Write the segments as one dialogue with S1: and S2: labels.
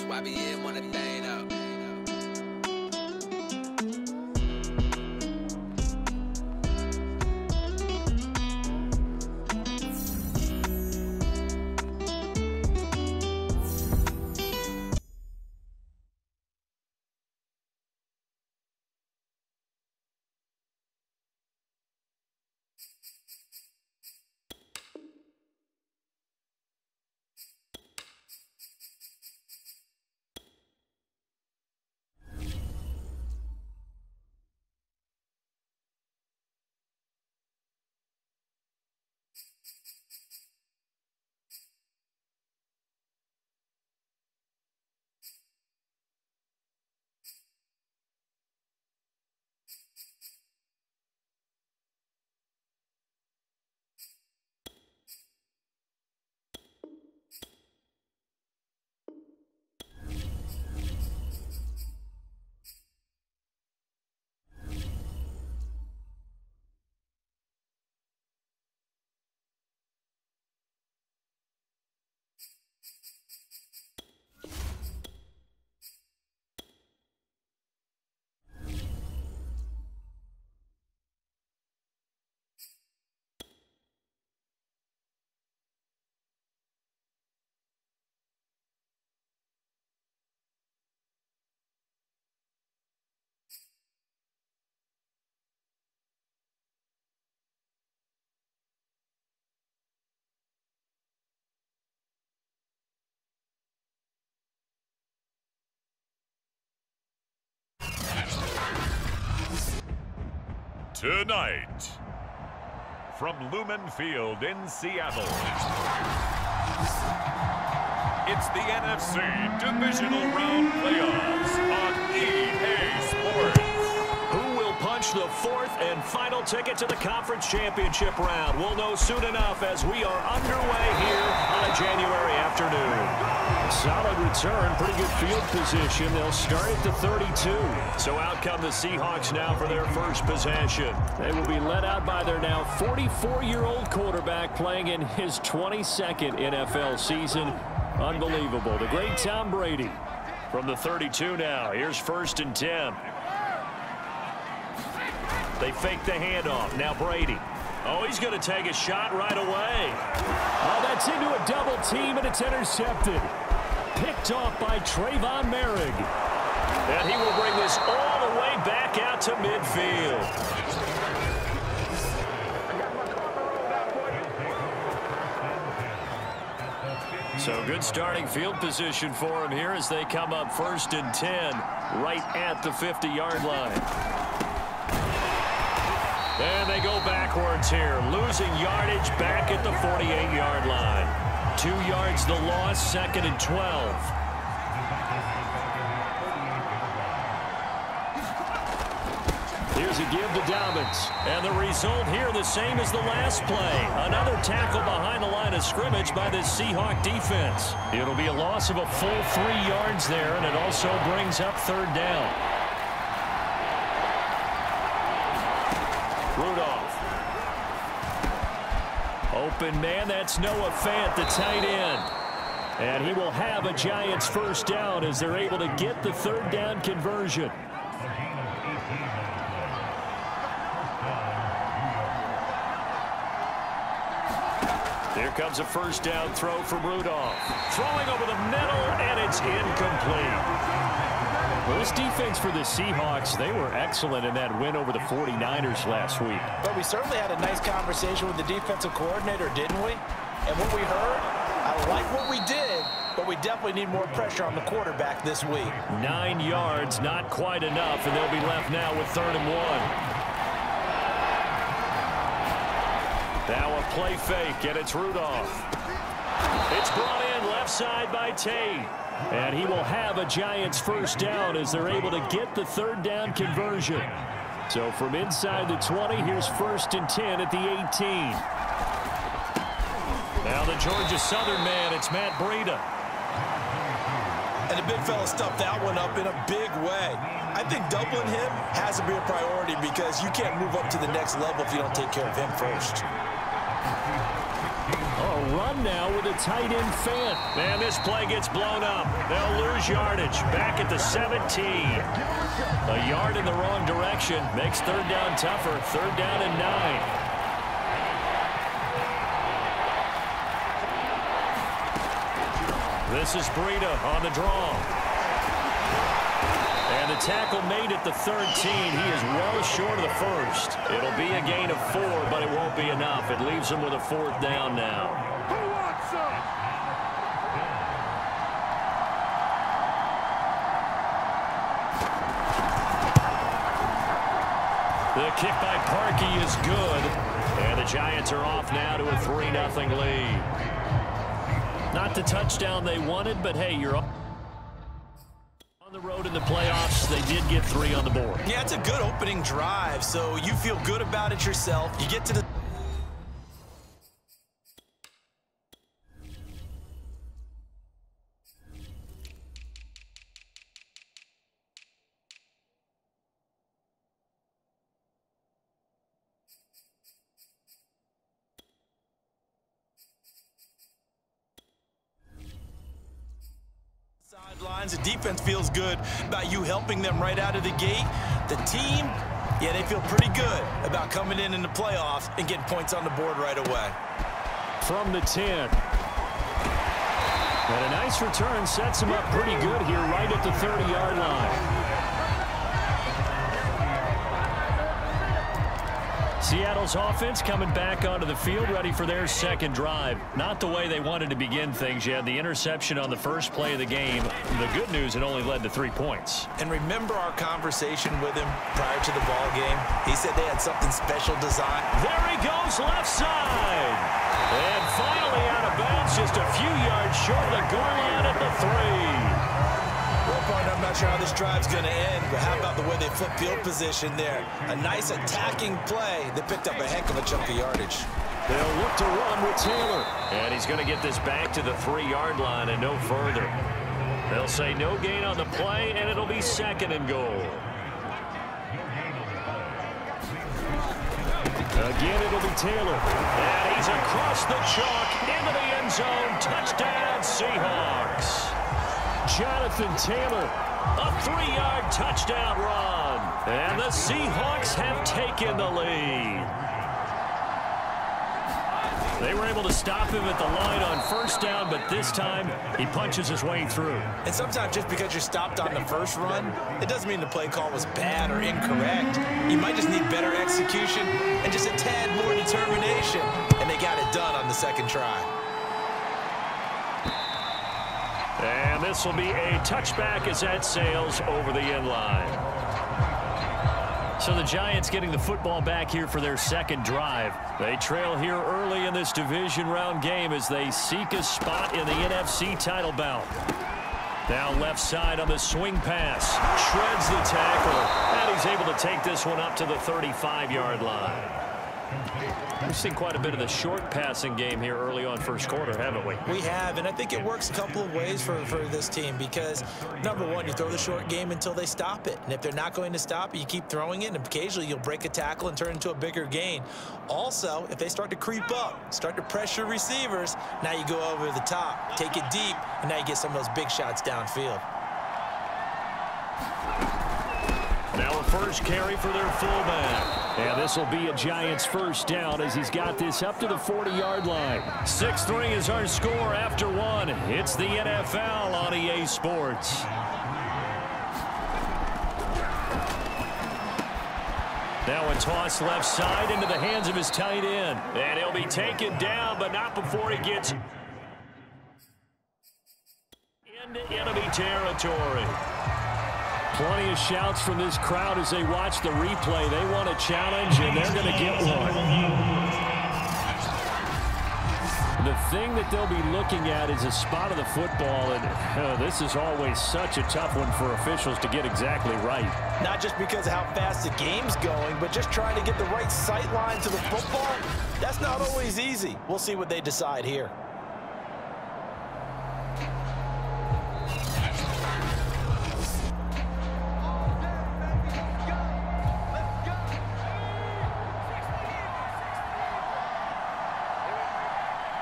S1: YBN wanna thing up.
S2: Tonight, from Lumen Field in Seattle, it's the NFC Divisional Round Playoffs on EA Sports.
S3: Who will punch the fourth and final ticket to the Conference Championship round? We'll know soon enough as we are underway here on a January afternoon. Solid return, pretty good field position. They'll start at the 32. So out come the Seahawks now for their first possession. They will be led out by their now 44-year-old quarterback playing in his 22nd NFL season. Unbelievable. The great Tom Brady from the 32 now. Here's 1st and 10. They fake the handoff. Now Brady. Oh, he's going to take a shot right away. Oh, that's into a double team, and it's intercepted. Picked off by Trayvon Merrick. And he will bring this all the way back out to midfield. So good starting field position for him here as they come up 1st and 10 right at the 50-yard line. And they go backwards here, losing yardage back at the 48-yard line. 2 yards the loss, 2nd and 12. Here's a give to Dobbins. And the result here the same as the last play. Another tackle behind the line of scrimmage by this Seahawk defense. It'll be a loss of a full 3 yards there, and it also brings up 3rd down. Rudolph. Open man, that's Noah Fant, the tight end. And he will have a Giants 1st down as they're able to get the 3rd down conversion. Here comes a 1st down throw from Rudolph. Throwing over the middle, and it's incomplete. Well, this defense for the Seahawks, they were excellent in that win over the 49ers last week.
S4: But we certainly had a nice conversation with the defensive coordinator, didn't we? And what we heard, I like what we did, but we definitely need more pressure on the quarterback this week.
S3: 9 yards, not quite enough, and they'll be left now with 3rd and 1. Now a play fake, and it's Rudolph. It's brought in left side by Tate. And he will have a Giants 1st down as they're able to get the 3rd down conversion. So from inside the 20, here's 1st and 10 at the 18. Now the Georgia Southern man, it's Matt Breida.
S5: And the big fella stuffed that one up in a big way. I think doubling him has to be a priority because you can't move up to the next level if you don't take care of him first.
S3: A run now with a tight end Fant. And this play gets blown up. They'll lose yardage. Back at the 17. A yard in the wrong direction. Makes third down tougher. Third down and 9. This is Breida on the draw. And the tackle made at the 13. He is well short of the first. It'll be a gain of 4, but it won't be enough. It leaves him with a fourth down now.
S2: Who wants some?
S3: The kick by Parkey is good. And the Giants are off now to a 3-0 lead. Not the touchdown they wanted, but hey, you're on the road in the playoffs. They did get 3 on the board.
S5: Yeah, it's a good opening drive, so you feel good about it yourself. You get to the sidelines. The defense feels good about you helping them right out of the gate. The team, yeah, they feel pretty good about coming in the playoffs and getting points on the board right away.
S3: From the 10. And a nice return sets him up pretty good here right at the 30-yard line. Seattle's offense coming back onto the field, ready for their second drive. Not the way they wanted to begin things. You had the interception on the first play of the game. The good news, it only led to 3 points.
S5: And remember our conversation with him prior to the ball game? He said they had something special designed.
S3: There he goes, left side. And finally out of bounds, just a few yards short of the goal line at the 3.
S5: Well, partner, I'm not sure how this drive's going to end, but how about the way they flip field position there? A nice attacking play that picked up a heck of a chunk of yardage.
S3: They'll look to run with Taylor. And he's going to get this back to the 3-yard line and no further. They'll say no gain on the play, and it'll be 2nd and goal. Again, it'll be Taylor. And he's across the chalk into the end zone. Touchdown, Seahawks. Jonathan Taylor, a 3-yard touchdown run. And the Seahawks have taken the lead. They were able to stop him at the line on first down, but this time he punches his way through.
S5: And sometimes just because you're stopped on the first run, it doesn't mean the play call was bad or incorrect. You might just need better execution and just a tad more determination. And they got it done on the second try.
S3: And this will be a touchback as that sails over the end line. So the Giants getting the football back here for their second drive. They trail here early in this division round game as they seek a spot in the NFC title bout. Now left side on the swing pass. Shreds the tackle. And he's able to take this one up to the 35-yard line. We've seen quite a bit of the short passing game here early on first quarter, haven't we?
S4: We have, and I think it works a couple of ways for this team because, number one, you throw the short game until they stop it. And if they're not going to stop it, you keep throwing it, and occasionally you'll break a tackle and turn it into a bigger gain. Also, if they start to creep up, start to pressure receivers, now you go over the top, take it deep, and now you get some of those big shots downfield.
S3: Now a first carry for their fullback. And this will be a Giants first down as he's got this up to the 40-yard line. 6-3 is our score after 1. It's the NFL on EA Sports. Now a toss left side into the hands of his tight end. And he'll be taken down, but not before he gets into enemy territory. Plenty of shouts from this crowd as they watch the replay. They want a challenge, and they're going to get one. The thing that they'll be looking at is a spot of the football, and this is always such a tough one for officials to get exactly right.
S4: Not just because of how fast the game's going, but just trying to get the right sight line to the football. That's not always easy. We'll see what they decide here.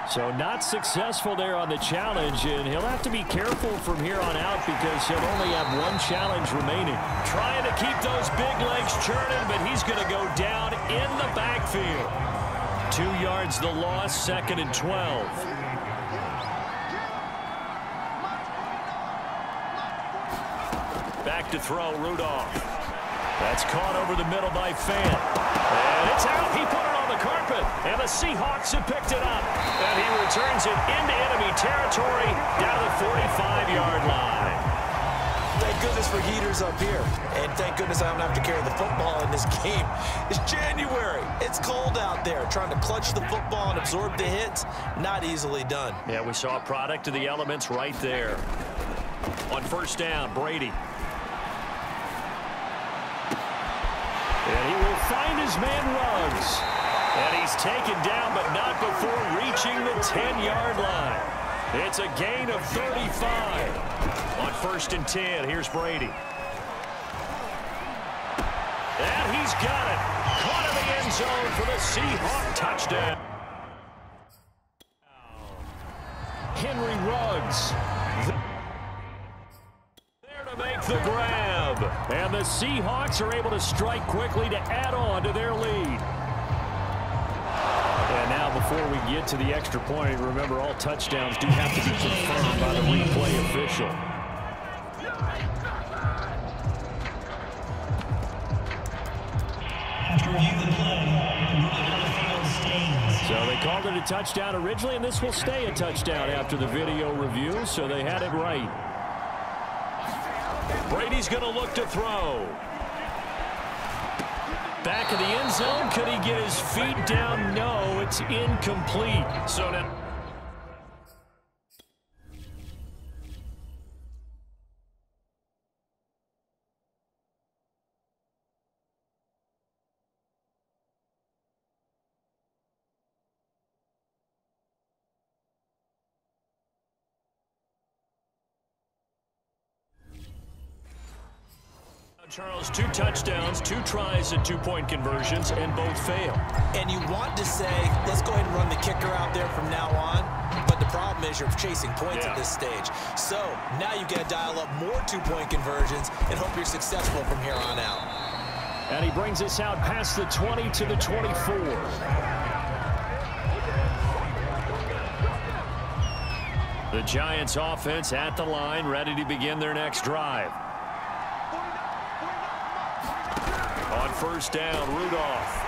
S3: So not successful there on the challenge, and he'll have to be careful from here on out because he'll only have one challenge remaining. Trying to keep those big legs churning, but he's going to go down in the backfield. 2 yards the loss, 2nd and 12. Back to throw, Rudolph. That's caught over the middle by Fant. And it's out. He put it on the carpet. And the Seahawks have picked it up. And he returns it into enemy territory down to the 45-yard line.
S4: Thank goodness for heaters up here. And thank goodness I don't have to carry the football in this game. It's January. It's cold out there. Trying to clutch the football and absorb the hits, not easily done.
S3: Yeah, we saw a product of the elements right there. On first down, Brady. And he will find his man Ruggs. And he's taken down, but not before reaching the 10-yard line. It's a gain of 35. On first and 10, here's Brady. And he's got it. Caught in the end zone for the Seahawk touchdown. Henry Ruggs. There to make the grab. And the Seahawks are able to strike quickly to add on to their lead. And now before we get to the extra point, remember all touchdowns do have to be confirmed by the replay official. So they called it a touchdown originally, and this will stay a touchdown after the video review, so they had it right. Brady's going to look to throw. Back of the end zone. Could he get his feet down? No, it's incomplete. So now... Charles, 2 touchdowns, 2 tries and 2-point conversions, and both fail.
S4: And you want to say, let's go ahead and run the kicker out there from now on. But the problem is you're chasing points at this stage. So now you got to dial up more 2-point conversions and hope you're successful from here on out.
S3: And he brings us out past the 20 to the 24. The Giants offense at the line, ready to begin their next drive. On first down, Rudolph.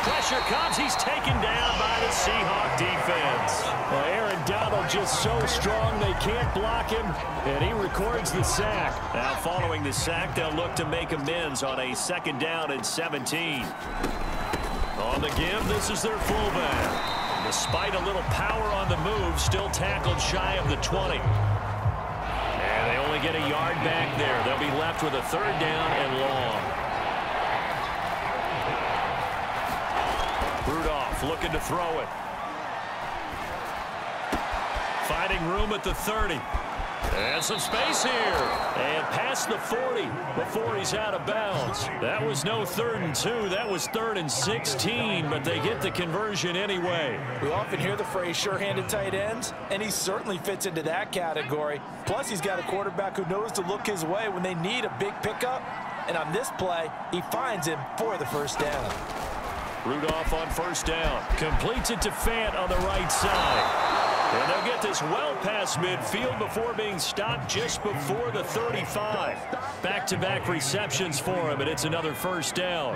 S3: Pressure comes. He's taken down by the Seahawk defense. Well, Aaron Donald just so strong they can't block him, and he records the sack. Now, following the sack, they'll look to make amends on a 2nd down and 17. On the give, this is their fullback. Despite a little power on the move, still tackled shy of the 20. And they only get a yard back there. They'll be left with a 3rd down and long. Rudolph looking to throw it. Finding room at the 30. And some space here. And past the 40 before he's out of bounds. That was no 3rd and 2. That was 3rd and 16, but they get the conversion anyway.
S4: We often hear the phrase sure-handed tight ends, and he certainly fits into that category. Plus, he's got a quarterback who knows to look his way when they need a big pickup. And on this play, he finds him for the 1st down.
S3: Rudolph on first down. Completes it to Fant on the right side. And they'll get this well past midfield before being stopped just before the 35. Back-to-back receptions for him, and it's another 1st down.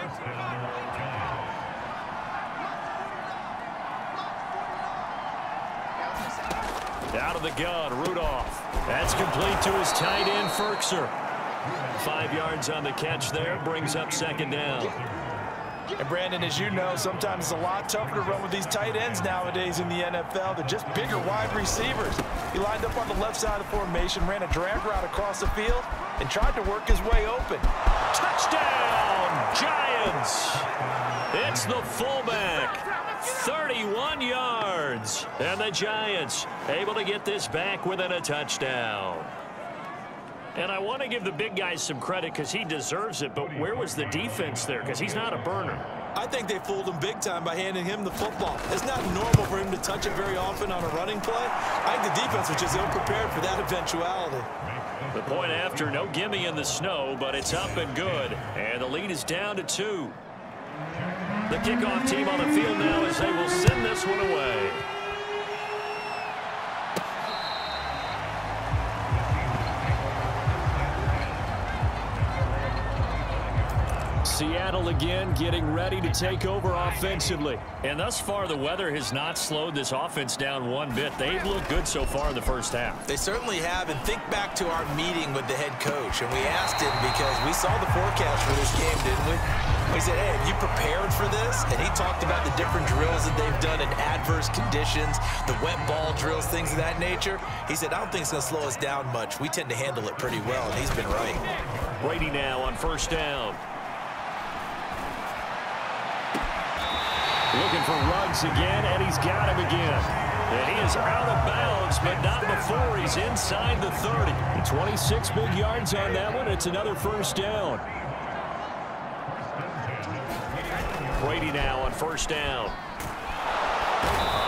S3: Out of the gun, Rudolph. That's complete to his tight end, Firkser. 5 yards on the catch there, brings up 2nd down.
S4: And Brandon, as you know, sometimes it's a lot tougher to run with these tight ends nowadays in the NFL. They're just bigger wide receivers. He lined up on the left side of the formation, ran a drag route across the field, and tried to work his way open.
S3: Touchdown, Giants! It's the fullback, 31 yards. And the Giants able to get this back within a touchdown. And I want to give the big guys some credit because he deserves it, but where was the defense there? Because he's not a burner.
S4: I think they fooled him big time by handing him the football. It's not normal for him to touch it very often on a running play. I think the defense was just ill-prepared for that eventuality.
S3: The point after, no gimme in the snow, but it's up and good. And the lead is down to 2. The kickoff team on the field now as they will send this one away. Seattle again getting ready to take over offensively. And thus far, the weather has not slowed this offense down one bit. They've looked good so far in the first half.
S4: They certainly have. And think back to our meeting with the head coach. And we asked him because we saw the forecast for this game, didn't we? We said, hey, have you prepared for this? And he talked about the different drills that they've done in adverse conditions, the wet ball drills, things of that nature. He said, I don't think it's going to slow us down much. We tend to handle it pretty well, and he's been right.
S3: Brady now on first down. Looking for Ruggs again, and he's got him again. And he is out of bounds, but not before he's inside the 30. 26 big yards on that one. It's another first down. Brady now on first down.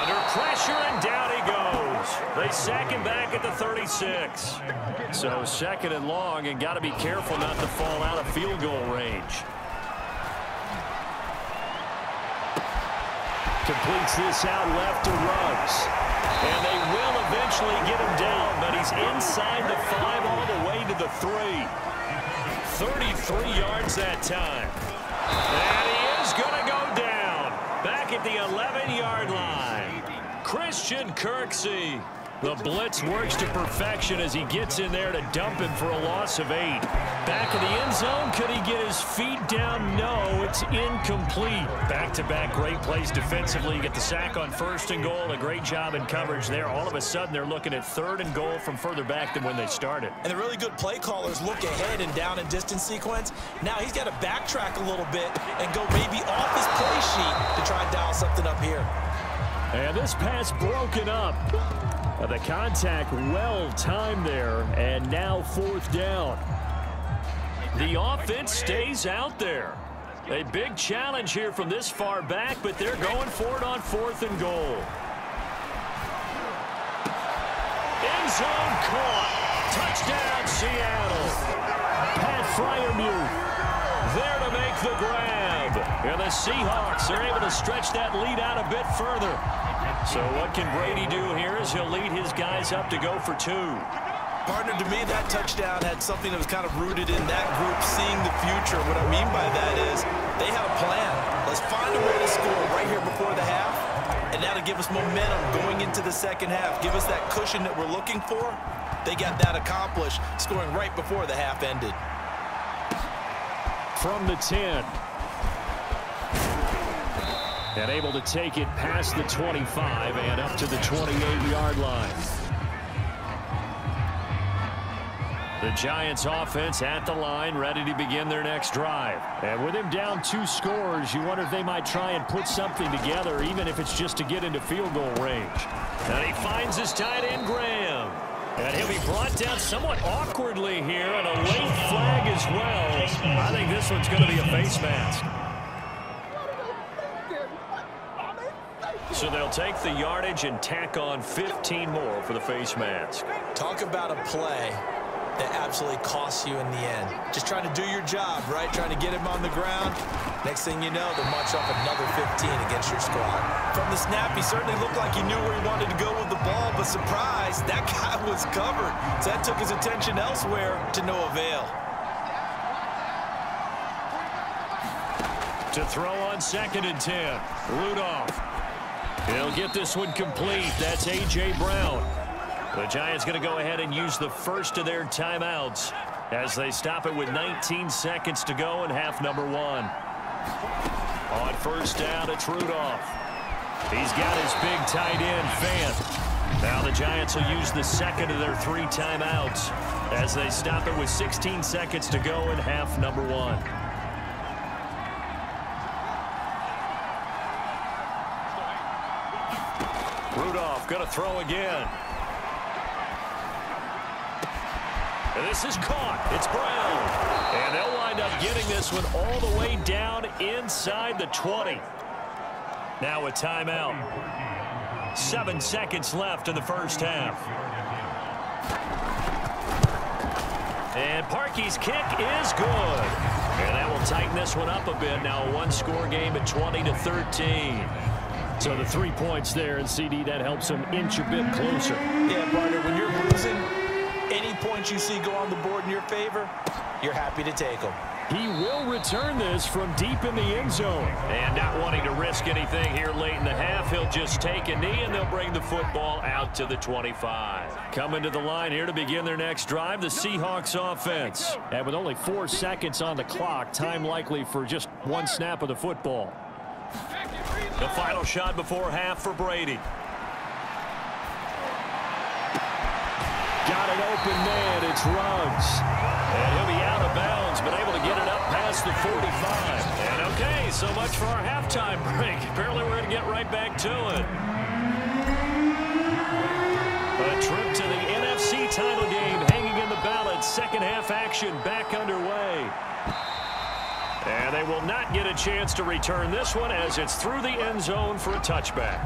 S3: Under pressure, and down he goes. They sack him back at the 36. So second and long, and got to be careful not to fall out of field goal range. Completes this out left to Ruggs. And they will eventually get him down, but he's inside the 5 all the way to the 3. 33 yards that time. And he is going to go down. Back at the 11-yard line. Christian Kirksey. The blitz works to perfection as he gets in there to dump him for a loss of 8. Back in the end zone, could he get his feet down? No, it's incomplete. Back-to-back great plays defensively. Get the sack on first and goal. A great job in coverage there. All of a sudden, they're looking at third and goal from further back than when they started.
S4: And the really good play callers look ahead and down and distance sequence. Now he's got to backtrack a little bit and go maybe off his play sheet to try and dial something up here.
S3: And this pass broken up. The contact well timed there, and now fourth down. The offense stays out there. A big challenge here from this far back, but they're going for it on fourth and goal. End zone caught. Touchdown, Seattle. Pat Freiermuth there to make the grab. And the Seahawks are able to stretch that lead out a bit further. So what can Brady do here as he'll lead his guys up to go for 2.
S4: Partner, to me, that touchdown had something that was kind of rooted in that group seeing the future. What I mean by that is they had a plan. Let's find a way to score right here before the half, and that'll give us momentum going into the second half. Give us that cushion that we're looking for. They got that accomplished, scoring right before the half ended.
S3: From the 10. And able to take it past the 25 and up to the 28-yard line. The Giants offense at the line, ready to begin their next drive. And with him down 2 scores, you wonder if they might try and put something together, even if it's just to get into field goal range. And he finds his tight end, Graham. And he'll be brought down somewhat awkwardly here, and a late flag as well. I think this one's going to be a face mask. So they'll take the yardage and tack on 15 more for the face mask.
S4: Talk about a play that absolutely costs you in the end. Just trying to do your job, right? Trying to get him on the ground. Next thing you know, they'll march off another 15 against your squad. From the snap, he certainly looked like he knew where he wanted to go with the ball, but surprise, that guy was covered. So that took his attention elsewhere to no avail.
S3: To throw on second and 10, Rudolph. He'll get this one complete. That's A.J. Brown. The Giants going to go ahead and use the first of their timeouts as they stop it with 19 seconds to go in half number 1. On first down, it's Rudolph. He's got his big tight end, Fant. Now the Giants will use the second of their 3 timeouts as they stop it with 16 seconds to go in half number 1. Rudolph going to throw again. And this is caught. It's Brown. And they'll line wind up getting this one all the way down inside the 20. Now a timeout. 7 seconds left in the first half. And Parkey's kick is good. And that will tighten this one up a bit. Now a one-score game at 20-13. So the 3 points there, and CD, that helps them inch a bit closer.
S4: Yeah, partner, when you're losing, any points you see go on the board in your favor, you're happy to take them.
S3: He will return this from deep in the end zone. And not wanting to risk anything here late in the half, he'll just take a knee, and they'll bring the football out to the 25. Coming to the line here to begin their next drive, the Seahawks offense. And with only 4 seconds on the clock, time likely for just one snap of the football. The final shot before half for Brady. Got an open man. It's Ruggs. And he'll be out of bounds, but able to get it up past the 45. And okay, so much for our halftime break. Apparently we're going to get right back to it. A trip to the NFC title game hanging in the balance. Second half action back underway. And they will not get a chance to return this one as it's through the end zone for a touchback.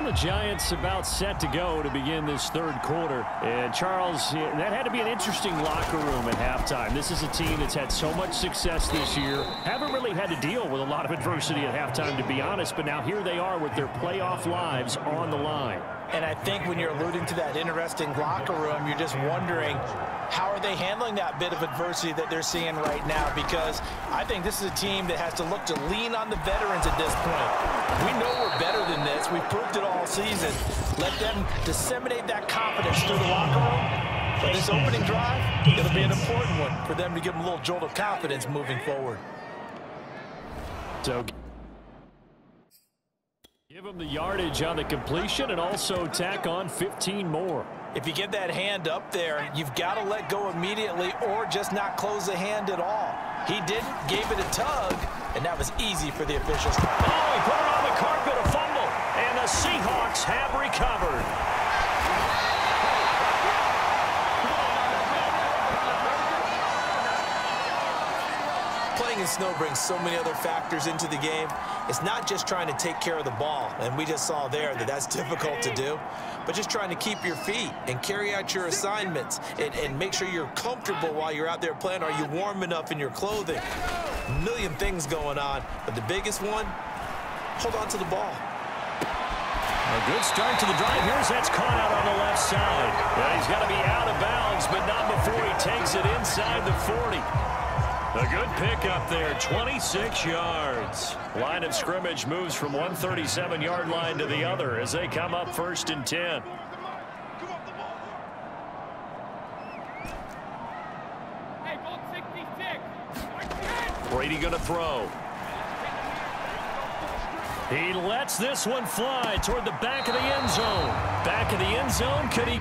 S3: The Giants about set to go to begin this third quarter. And Charles, that had to be an interesting locker room at halftime. This is a team that's had so much success this year. Haven't really had to deal with a lot of adversity at halftime, to be honest. But now here they are with their playoff lives on the line.
S4: And I think when you're alluding to that interesting locker room, you're just wondering, how are they handling that bit of adversity that they're seeing right now? Because I think this is a team that has to look to lean on the veterans at this point. We know we're better than this. We've proved it all season. Let them disseminate that confidence through the locker room. For this opening drive, it'll be an important one for them to give them a little jolt of confidence moving forward.
S3: So give them the yardage on the completion and also tack on 15 more.
S4: If you get that hand up there, you've got to let go immediately or just not close the hand at all. He did, gave it a tug, and that was easy for the officials.
S3: Oh, he put it on the carpet, a fumble, and the Seahawks have recovered.
S4: Playing in snow brings so many other factors into the game. It's not just trying to take care of the ball, and we just saw there that that's difficult to do, but just trying to keep your feet and carry out your assignments and make sure you're comfortable while you're out there playing. Are you warm enough in your clothing? A million things going on, but the biggest one, hold on to the ball.
S3: A good start to the drive. Here's that's caught out on the left side. Well, he's got to be out of bounds, but not before he takes it inside the 40. A good pickup there, 26 yards. Line of scrimmage moves from 137-yard line to the other as they come up 1st and 10. Brady going to throw. He lets this one fly toward the back of the end zone. Back of the end zone, could he?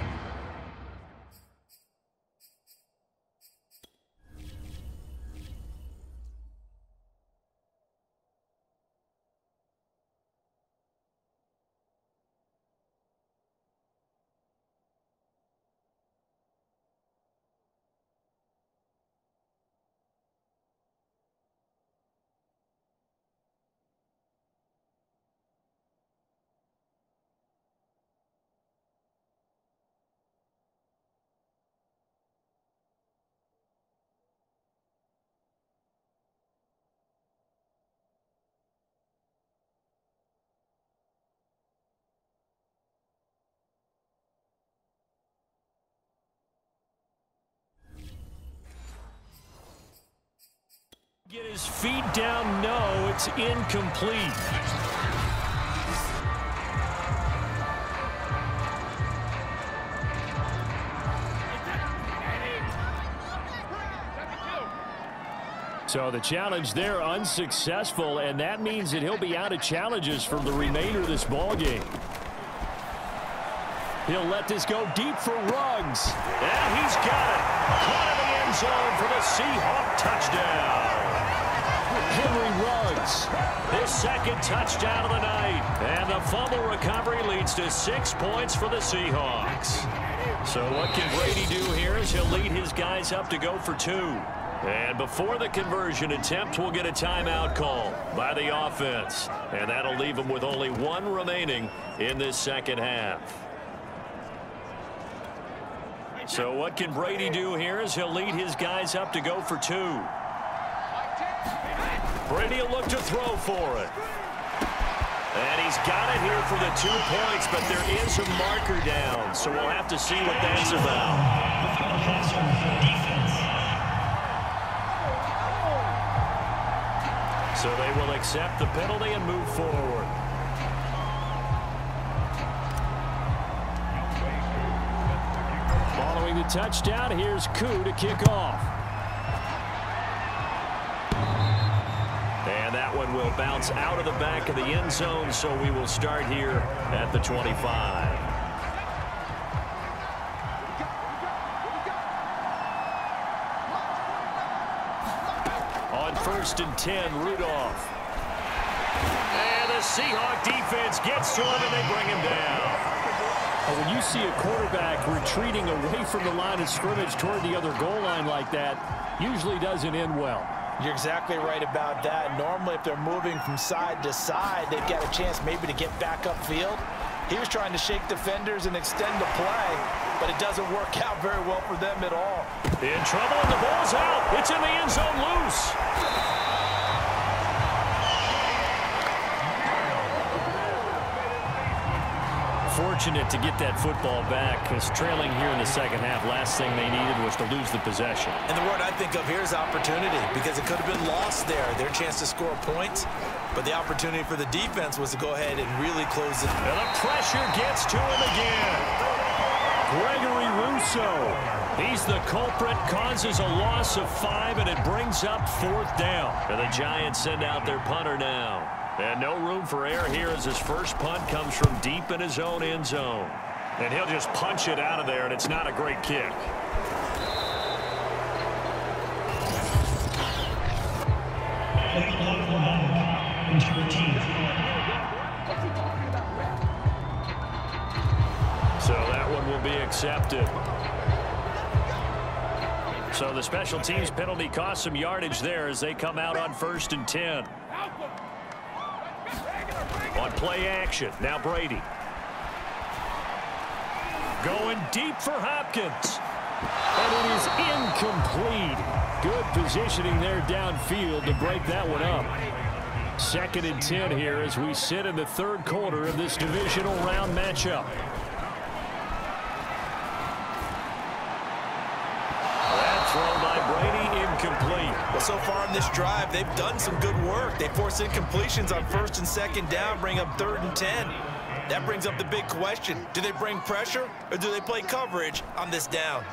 S3: Get his feet down. No, it's incomplete. So the challenge there unsuccessful, and that means that he'll be out of challenges for the remainder of this ball game. He'll let this go deep for Ruggs. And he's got it. Caught in the end zone for the Seahawk touchdown. Henry Ruggs, his second touchdown of the night. And the fumble recovery leads to 6 points for the Seahawks. So what can Brady do here as he'll lead his guys up to go for 2? And before the conversion attempt, we'll get a timeout call by the offense. And that'll leave them with only one remaining in this second half. So what can Brady do here as he'll lead his guys up to go for two. Brady will look to throw for it. And he's got it here for the 2 points, but there is a marker down, so we'll have to see what that's about. So they will accept the penalty and move forward. Following the touchdown, here's Koo to kick off. And that one will bounce out of the back of the end zone, so we will start here at the 25. On 1st and 10, Rudolph. And the Seahawk defense gets to him, and they bring him down.
S6: When you see a quarterback retreating away from the line of scrimmage toward the other goal line like that, usually doesn't end well.
S4: You're exactly right about that. Normally, if they're moving from side to side, they've got a chance maybe to get back upfield. He was trying to shake defenders and extend the play, but it doesn't work out very well for them at all.
S3: In trouble, and the ball's out. It's in the end zone loose. Fortunate to get that football back, because trailing here in the second half, last thing they needed was to lose the possession.
S4: And the word I think of here is opportunity, because it could have been lost there. Their chance to score points, but the opportunity for the defense was to go ahead and really close it.
S3: And the pressure gets to him again. Gregory Rousseau. He's the culprit, causes a loss of 5, and it brings up 4th down. And the Giants send out their punter now. And no room for error here as his first punt comes from deep in his own end zone. And he'll just punch it out of there, and it's not a great kick. So that one will be accepted. So the special teams penalty cost some yardage there as they come out on 1st and 10. On play action, now Brady. Going deep for Hopkins.
S6: And it is incomplete. Good positioning there downfield to break that one up. 2nd and 10 here as we sit in the 3rd quarter of this divisional round matchup.
S3: That throw by Brady incomplete.
S4: Well, so far in this drive, they've done some good work. They force incompletions on 1st and 2nd down, bring up 3rd and 10. That brings up the big question. Do they bring pressure or do they play coverage on this down?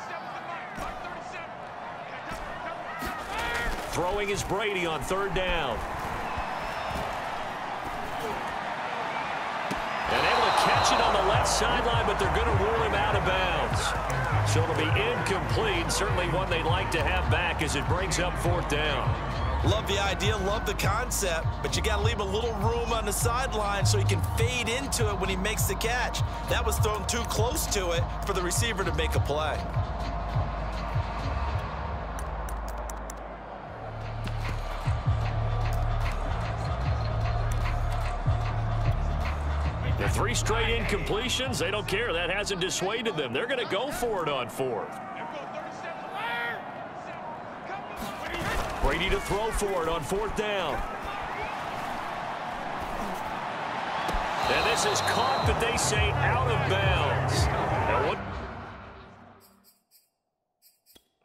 S3: Throwing is Brady on 3rd down. And able to catch it on the left sideline, but they're going to rule him out of bounds. So it'll be incomplete. Certainly one they'd like to have back as it brings up 4th down.
S4: Love the idea, love the concept, but you got to leave a little room on the sideline so he can fade into it when he makes the catch. That was thrown too close to it for the receiver to make a play.
S3: The 3 straight incompletions, they don't care. That hasn't dissuaded them. They're going to go for it on 4th. Brady to throw for it on 4th down. And this is caught, but they say out of bounds. Now what?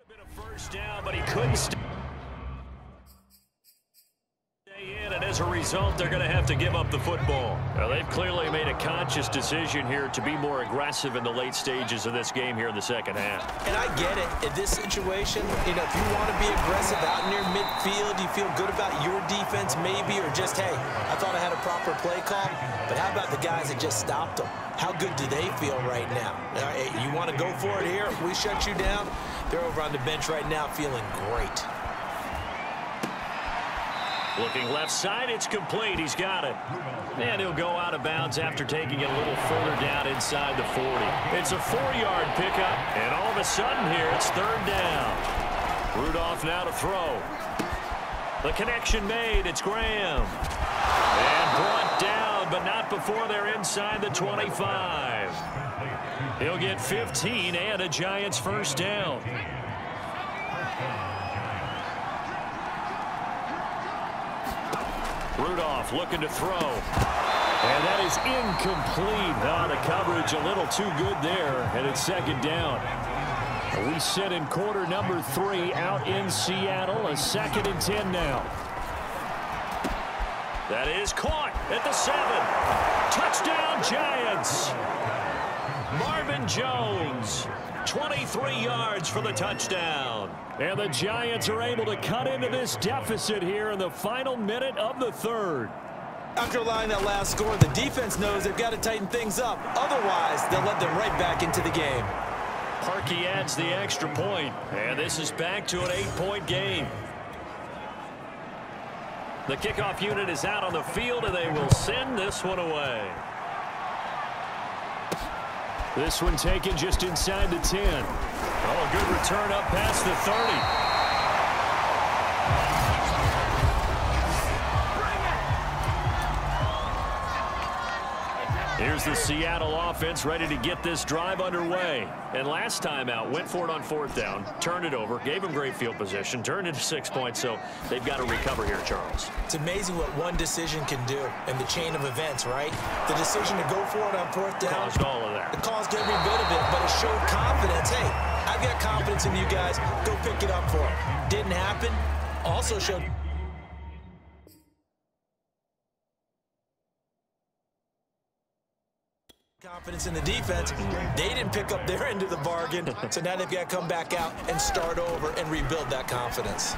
S3: A bit of first down, but he couldn't stay in, and as a result, they're going to have to give up the football. Now, they've clearly made a conscious decision here to be more aggressive in the late stages of this game here in the second half.
S4: And I get it. In this situation, you know, if you want to be aggressive out near midfield, you feel good about your defense maybe, or just, hey, I thought I had a proper play call, but how about the guys that just stopped them? How good do they feel right now? You want to go for it here? We shut you down. They're over on the bench right now feeling great.
S3: Looking left side, it's complete. He's got it. And he'll go out of bounds after taking it a little further down inside the 40. It's a 4-yard pickup, and all of a sudden here, it's 3rd down. Rudolph now to throw. The connection made. It's Graham. And brought down, but not before they're inside the 25. He'll get 15 and a Giants first down. Rudolph looking to throw. And that is incomplete. The coverage a little too good there, and it's second down. We sit in quarter number 3 out in Seattle. A 2nd and 10 now. That is caught at the 7. Touchdown, Giants. Marvin Jones, 23 yards for the touchdown. And the Giants are able to cut into this deficit here in the final minute of the 3rd.
S4: After allowing that last score, the defense knows they've got to tighten things up. Otherwise, they'll let them right back into the game.
S3: Parkey adds the extra point, and this is back to an 8-point game. The kickoff unit is out on the field, and they will send this one away.
S6: This one taken just inside the 10.
S3: Oh, a good return up past the 30. Here's the Seattle offense ready to get this drive underway. And last time out, went for it on 4th down, turned it over, gave them great field position, turned it to 6 points, so they've got to recover here, Charles.
S4: It's amazing what one decision can do in the chain of events, right? The decision to go for it on 4th down.
S3: Caused all of that.
S4: It caused every bit of it, but it showed confidence. Hey, I've got confidence in you guys. Go pick it up for it. Didn't happen. Also showed confidence in the defense. They didn't pick up their end of the bargain, so now they've got to come back out and start over and rebuild that confidence.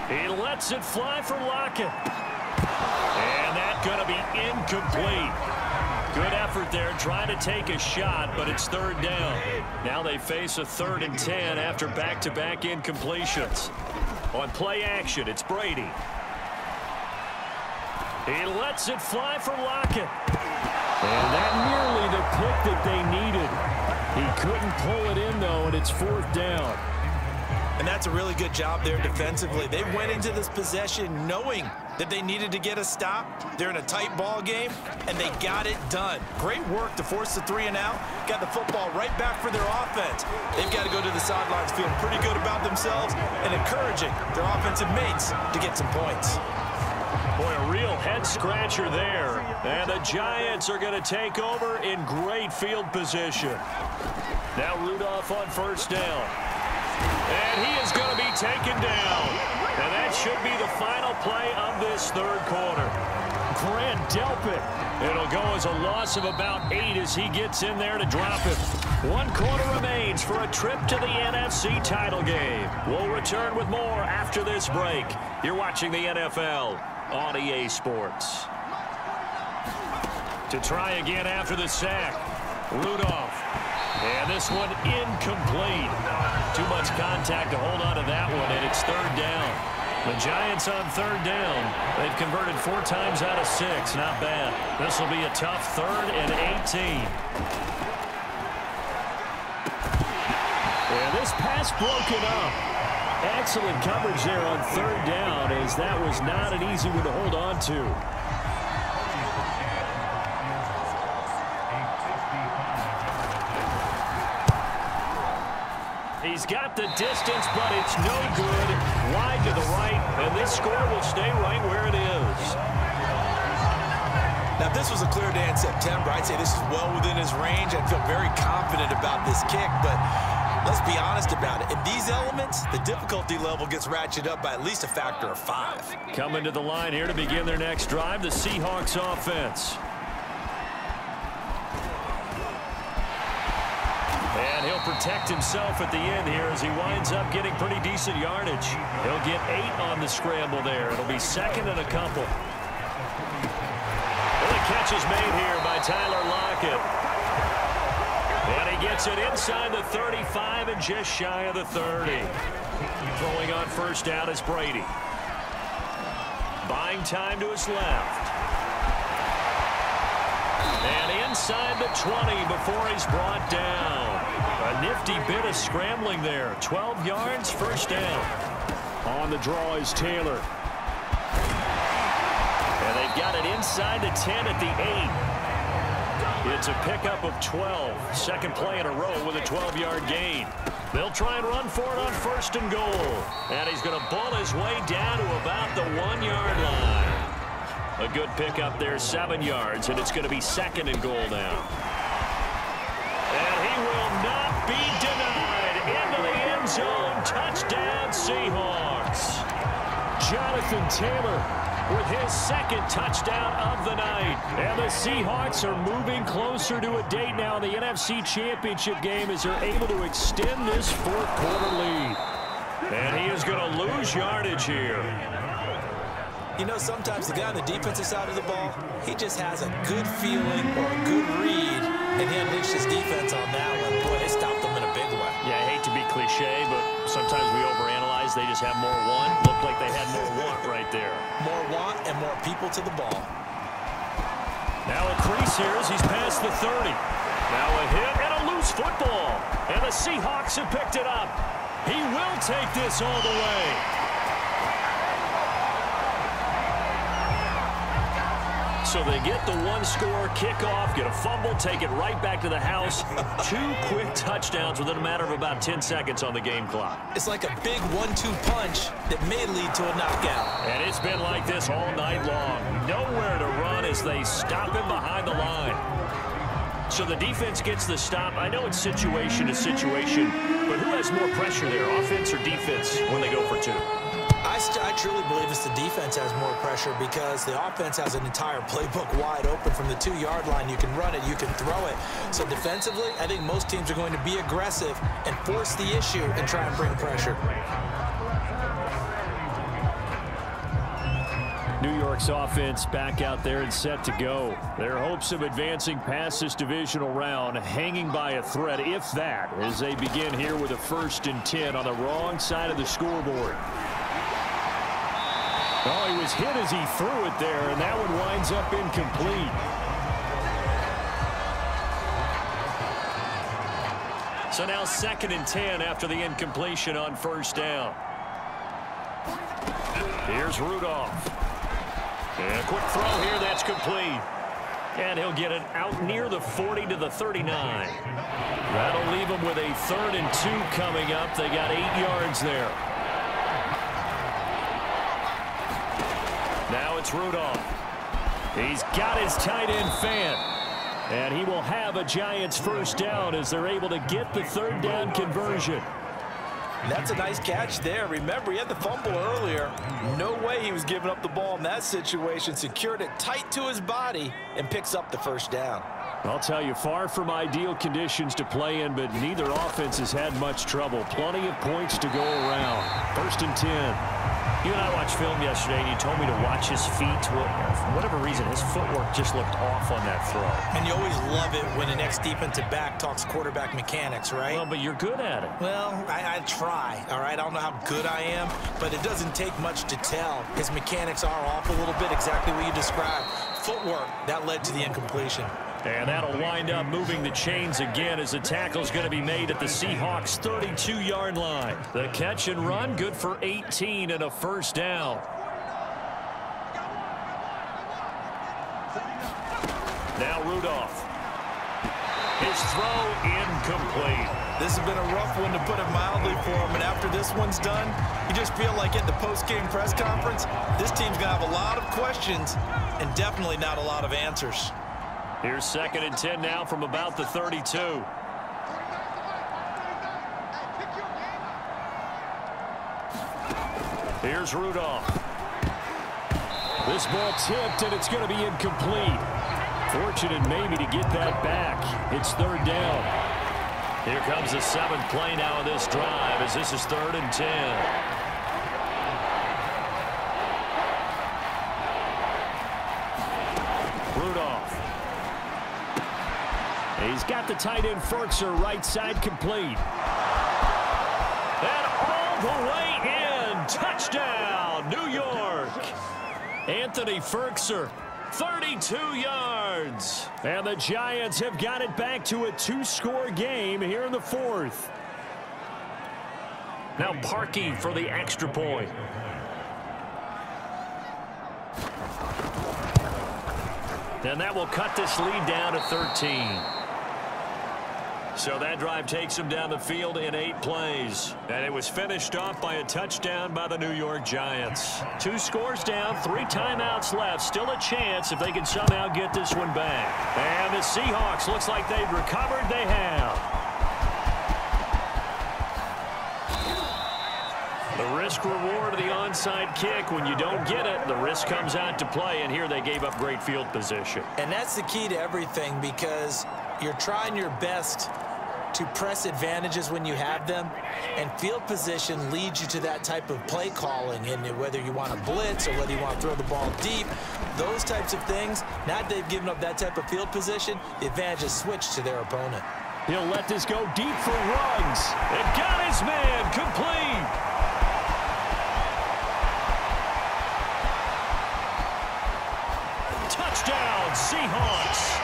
S3: He lets it fly for Lockett. And that's going to be incomplete. Good effort there trying to take a shot, but it's 3rd down. Now they face a 3rd and 10 after back-to-back incompletions. On play action, it's Brady. He lets it fly for Lockett.
S6: And that nearly the pick that they needed. He couldn't pull it in, though, and it's 4th down.
S4: And that's a really good job there defensively. They went into this possession knowing that they needed to get a stop. They're in a tight ball game, and they got it done. Great work to force the 3 and out. Got the football right back for their offense. They've got to go to the sidelines feeling pretty good about themselves and encouraging their offensive mates to get some points.
S3: Boy, a real head-scratcher there. And the Giants are going to take over in great field position. Now Rudolph on 1st down. And he is going to be taken down. And that should be the final play of this 3rd quarter.
S6: Grant Delpit.
S3: It'll go as a loss of about 8 as he gets in there to drop it. 1 quarter remains for a trip to the NFC title game. We'll return with more after this break. You're watching the NFL on EA Sports. To try again after the sack. Rudolph. And this one incomplete. Too much contact to hold on to that one, and it's 3rd down. The Giants on 3rd down. They've converted 4 times out of 6. Not bad. This will be a tough 3rd and 18.
S6: And this pass broken up. Excellent coverage there on 3rd down, as that was not an easy one to hold on to.
S3: He's got the distance, but it's no good. Wide to the right, and this score will stay right where it is.
S4: Now, if this was a clear day in September, I'd say this is well within his range. I'd feel very confident about this kick, but let's be honest about it. In these elements, the difficulty level gets ratcheted up by at least a factor of 5.
S3: Coming to the line here to begin their next drive, the Seahawks offense. And he'll protect himself at the end here as he winds up getting pretty decent yardage. He'll get 8 on the scramble there. It'll be 2nd and a couple. Well, the catch is made here by Tyler Lockett. And he gets it inside the 35 and just shy of the 30. Throwing on 1st down is Brady. Buying time to his left. And inside inside the 20 before he's brought down. A nifty bit of scrambling there. 12 yards, first down.
S6: On the draw is Taylor.
S3: And they've got it inside the 10 at the 8. It's a pickup of 12. Second play in a row with a 12-yard gain. They'll try and run for it on first and goal. And he's going to bull his way down to about the 1-yard line. A good pickup there, 7 yards, and it's going to be second and goal now. And he will not be denied. Into the end zone. Touchdown, Seahawks.
S6: Jonathan Taylor with his second touchdown of the night. And the Seahawks are moving closer to a date now in the NFC Championship game as they're able to extend this fourth-quarter lead.
S3: And he is going to lose yardage here.
S4: You know, sometimes the guy on the defensive side of the ball, he just has a good feeling or a good read, and he unleashed his defense on that one. Boy, they stopped them in a big way.
S3: Yeah, I hate to be cliche, but sometimes we overanalyze. They just have more want. Looked like they had more want right there.
S4: More want and more people to the ball.
S3: Now a crease here as he's past the 30. Now a hit and a loose football. And the Seahawks have picked it up. He will take this all the way. So they get the one-score kickoff, get a fumble, take it right back to the house. 2 quick touchdowns within a matter of about 10 seconds on the game clock.
S4: It's like a big 1-2 punch that may lead to a knockout.
S3: And it's been like this all night long. Nowhere to run as they stop him behind the line. So the defense gets the stop. I know it's situation to situation, but who has more pressure there, offense or defense, when they go for 2?
S4: I truly believe it's the defense has more pressure because the offense has an entire playbook wide open from the 2-yard line. You can run it, you can throw it. So defensively, I think most teams are going to be aggressive and force the issue and try and bring pressure.
S6: New York's offense back out there and set to go. Their hopes of advancing past this divisional round hanging by a thread, if that, as they begin here with a 1st and 10 on the wrong side of the scoreboard. Oh, he was hit as he threw it there, and that one winds up incomplete.
S3: So now 2nd and 10 after the incompletion on first down. Here's Rudolph. And a quick throw here, that's complete. And he'll get it out near the 40 to the 39. That'll leave him with a 3rd and 2 coming up. They got 8 yards there. Now it's Rudolph. He's got his tight end Fant. And he will have a Giants first down as they're able to get the 3rd down conversion.
S4: That's a nice catch there. Remember, he had the fumble earlier. No way he was giving up the ball in that situation. Secured it tight to his body and picks up the first down.
S6: I'll tell you, far from ideal conditions to play in, but neither offense has had much trouble. Plenty of points to go around. 1st and 10.
S3: You and I watched film yesterday, and you told me to watch his feet. Well, for whatever reason, his footwork just looked off on that throw.
S4: And you always love it when the next defensive back talks quarterback mechanics, right?
S3: Well, but you're good at it.
S4: Well, I try, all right? I don't know how good I am, but it doesn't take much to tell. His mechanics are off a little bit, exactly what you described. Footwork, that led to the incompletion.
S3: And that'll wind up moving the chains again as the tackle's going to be made at the Seahawks' 32-yard line. The catch and run, good for 18 and a first down. Now Rudolph. His throw incomplete.
S4: This has been a rough one, to put it mildly, for him. And after this one's done, you just feel like at the post-game press conference, this team's going to have a lot of questions and definitely not a lot of answers.
S3: Here's 2nd and 10 now from about the 32. Here's Rudolph.
S6: This ball tipped, and it's going to be incomplete. Fortunate maybe to get that back. It's 3rd down.
S3: Here comes the 7th play now of this drive as this is 3rd and 10.
S6: He's got the tight end Firkser right side complete.
S3: And all the way in. Touchdown, New York. Anthony Firkser, 32 yards. yards.
S6: And the Giants have got it back to a 2-score game here in the fourth.
S3: Now Parkey for the extra point. And that will cut this lead down to 13. So that drive takes them down the field in 8 plays. And it was finished off by a touchdown by the New York Giants. 2 scores down, 3 timeouts left. Still a chance if they can somehow get this one back. And the Seahawks, looks like they've recovered. They have. The risk-reward of the onside kick. When you don't get it, the risk comes out to play. And here they gave up great field position.
S4: And that's the key to everything, because you're trying your best to press advantages when you have them, and field position leads you to that type of play calling. And whether you want to blitz or whether you want to throw the ball deep, those types of things, now that they've given up that type of field position, the advantage is switched to their opponent.
S6: He'll let this go deep for Ruggs.
S3: It got his man complete. Touchdown, Seahawks.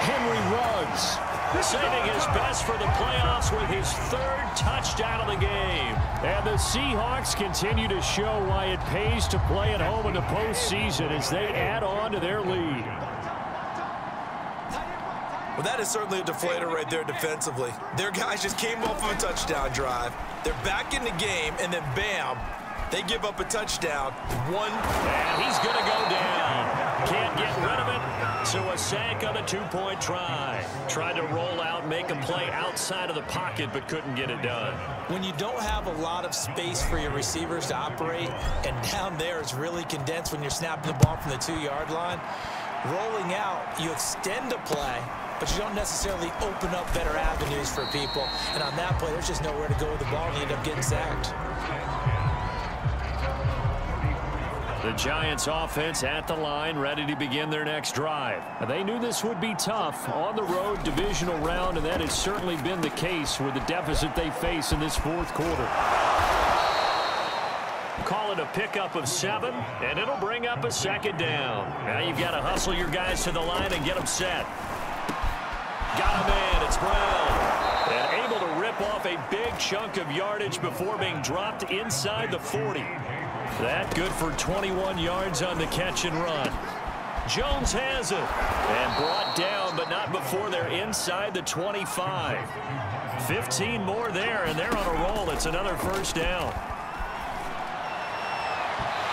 S6: Henry Ruggs
S3: saving his best for the playoffs with his 3rd touchdown of the game.
S6: And the Seahawks continue to show why it pays to play at home in the postseason as they add on to their lead.
S5: Well, that is certainly a deflator right there defensively. Their guys just came off of a touchdown drive. They're back in the game, and then bam, they give up a touchdown.
S3: And he's going to go down. Can't get rid of it. So a sack on the 2-point try. Tried to roll out, make a play outside of the pocket, but couldn't get it done.
S4: When you don't have a lot of space for your receivers to operate, and down there it's really condensed when you're snapping the ball from the 2-yard line, rolling out, you extend a play, but you don't necessarily open up better avenues for people. And on that play, there's just nowhere to go with the ball, and you end up getting sacked.
S3: The Giants offense at the line, ready to begin their next drive.
S6: They knew this would be tough on the road divisional round, and that has certainly been the case with the deficit they face in this fourth quarter.
S3: Call it a pickup of 7, and it'll bring up a 2nd down. Now you've got to hustle your guys to the line and get them set. Got a man, it's Brown. And able to rip off a big chunk of yardage before being dropped inside the 40. That good for 21 yards on the catch and run. Jones has it. And brought down, but not before they're inside the 25. 15 more there, and they're on a roll. It's another 1st down.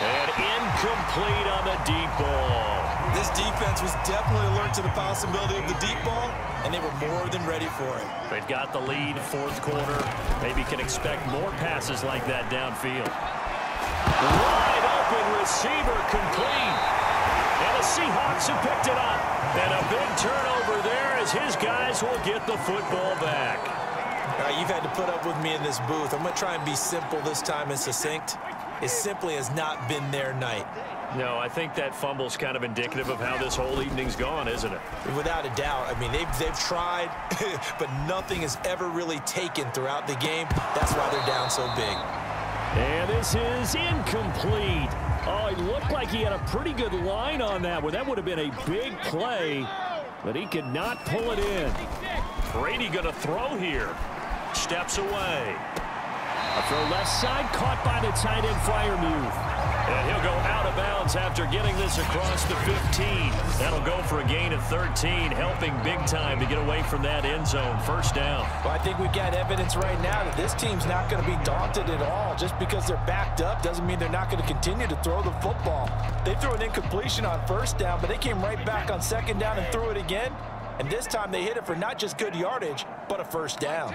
S3: And incomplete on the deep ball.
S5: This defense was definitely alert to the possibility of the deep ball, and they were more than ready for it.
S3: They've got the lead, 4th quarter. Maybe can expect more passes like that downfield. Wide open receiver complete. And the Seahawks have picked it up. And a big turnover there as his guys will get the football back.
S4: All right, you've had to put up with me in this booth. I'm going to try and be simple this time and succinct. It simply has not been their night.
S3: No, I think that fumble's kind of indicative of how this whole evening's gone, isn't it?
S4: Without a doubt. I mean, they've tried, but nothing has ever really taken throughout the game. That's why they're down so big.
S6: And this is incomplete. Oh, it looked like he had a pretty good line on that one. That would have been a big play, but he could not pull it in.
S3: Brady going to throw here. Steps away.
S6: A throw left side, caught by the tight end, Freiermuth.
S3: And he'll go out of bounds after getting this across the 15. That'll go for a gain of 13, helping big time to get away from that end zone. 1st down.
S4: Well, I think we've got evidence right now that this team's not going to be daunted at all. Just because they're backed up doesn't mean they're not going to continue to throw the football. They threw an incompletion on 1st down, but they came right back on 2nd down and threw it again. And this time they hit it for not just good yardage, but a 1st down.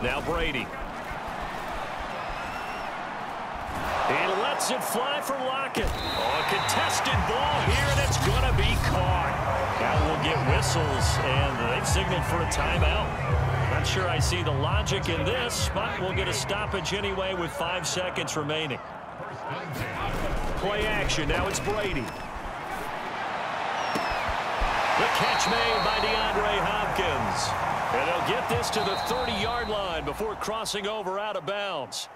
S3: Now Brady. He lets it fly for Lockett. Oh, a contested ball here, and it's going to be caught. Now we'll get whistles, and they've signaled for a timeout. Not sure I see the logic in this, but we'll get a stoppage anyway with 5 seconds remaining. Play action. Now it's Brady. The catch made by DeAndre Hopkins. And they'll get this to the 30-yard line before crossing over out of bounds.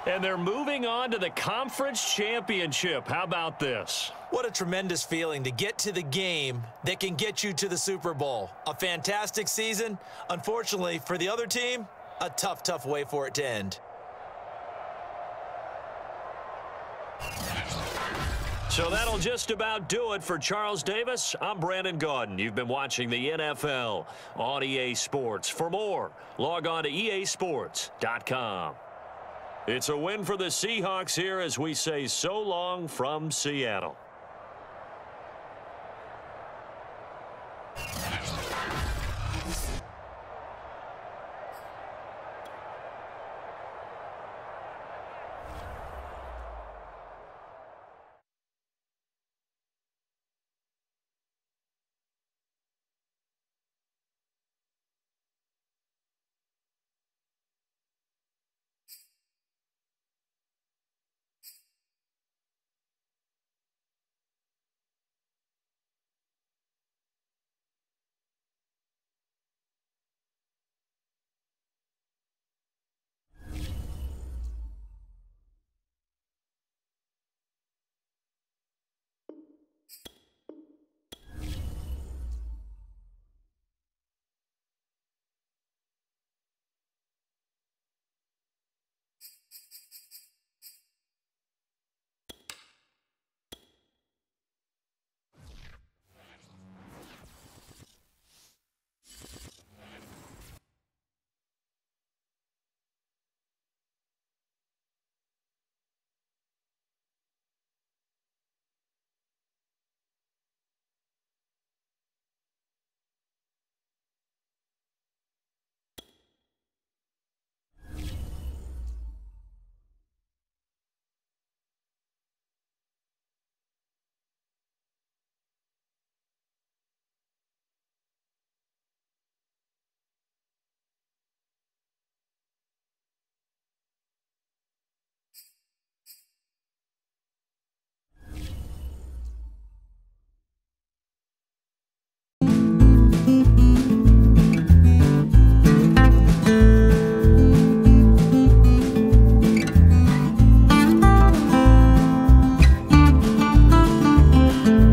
S3: And they're moving on to the conference championship. How about this?
S4: What a tremendous feeling to get to the game that can get you to the Super Bowl. A fantastic season. Unfortunately, for the other team, a tough, tough way for it to end.
S3: So that'll just about do it for Charles Davis. I'm Brandon Gaudin. You've been watching the NFL on EA Sports. For more, log on to easports.com. It's a win for the Seahawks here as we say so long from Seattle.